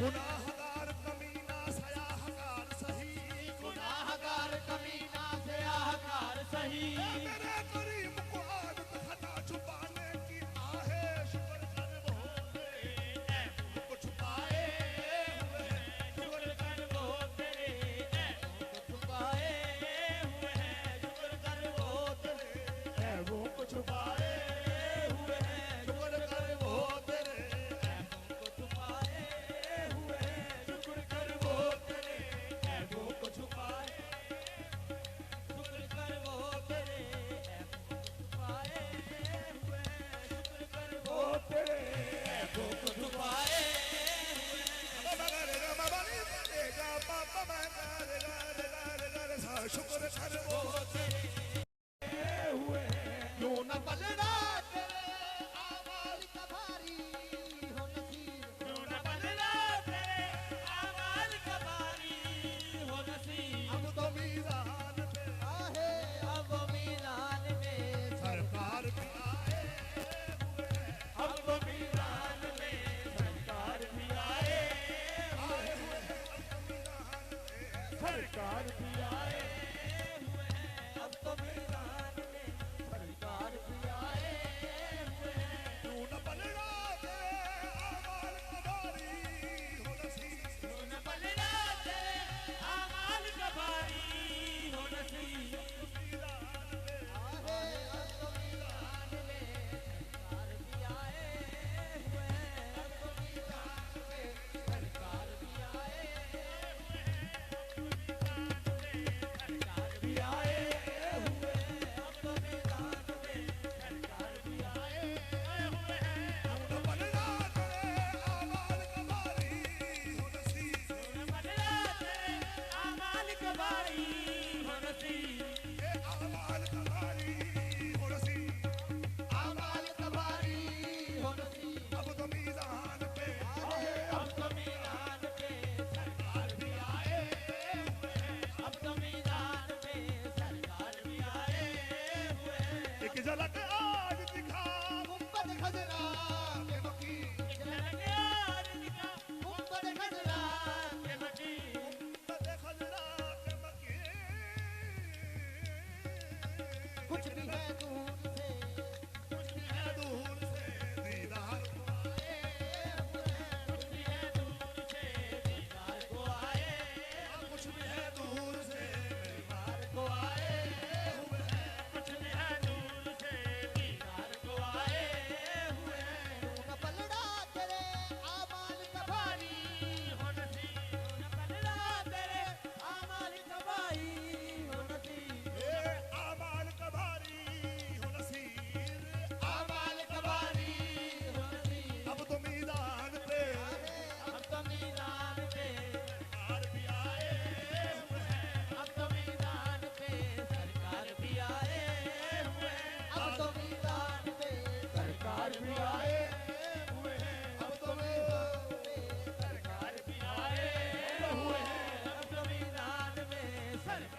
गुनाहगार कमीना सयाहकार सही, गुनाहगार कमीना सयाहकार सही। मेरे करीम को आदत खता छुपाने की आहे, शुक्र कर वो तेरे ऐबों को छुपाए हुए हैं, शुक्र कर वो तेरे ऐबों को छुपाए हुए हैं, शुक्र कर वो तेरे ऐबों को छुपाए हुए हैं, शुक्र कर वो तेरे ऐबों को छुपाए हुए हैं, शुक्र कर वो तेरे ऐबों को छुपाए, शुक्र कर वो तेरे ऐबों को छुपाए हुए हैं, शुक्र कर वो तेरे ऐबों को छुपाए हुए हैं, शुक्र कर वो तेरे हुए हैं। क्यों न पलड़ा तेरे आमाल का भारी हो नसीब, क्यों न पलड़ा तेरे आमाल का भारी हो नसीब। अब तो मीज़ान पे आहे अब मीज़ान में सरकार भी आए हुए हैं, अब तो मीज़ान में सरकार भी आए हुए हैं, सरकार भी आए हुए हैं, अब तो मीज़ान में सरकार भी आए हुए हैं। क्यों न पलड़ा तेरे आमाल का भारी हो नसीब, क्यों न पलड़ा तेरे आमाल का भारी हो नसीब। आहे अब तो मीज़ान में सरकार भी आए हुए हैं, अब तो मीज़ान में सरकार भी आए हुए हैं, सरकार भी आए हुए हैं, अब तो मीज़ान में सरकार भी आए हुए हैं। क्यों न पलड़ा तेरे आमाल का भारी हो नसीब, क्यों न पलड़ा तेरे आमाल का भारी हो नसीब। ये आमाल का भारी हो नसीब, आमाल का भारी हो नसीब। अब तो मीज़ान पे अब तो मीज़ान पे सरकार भी आए हुए हैं, अब तो मीज़ान पे सरकार भी आए हुए हैं। एक झलक आज दिखा गुंबद खजरा के मकी, एक झलक आज दिखा गुंबद खजरा के मकी। खजरा के मकी, कुछ भी है तू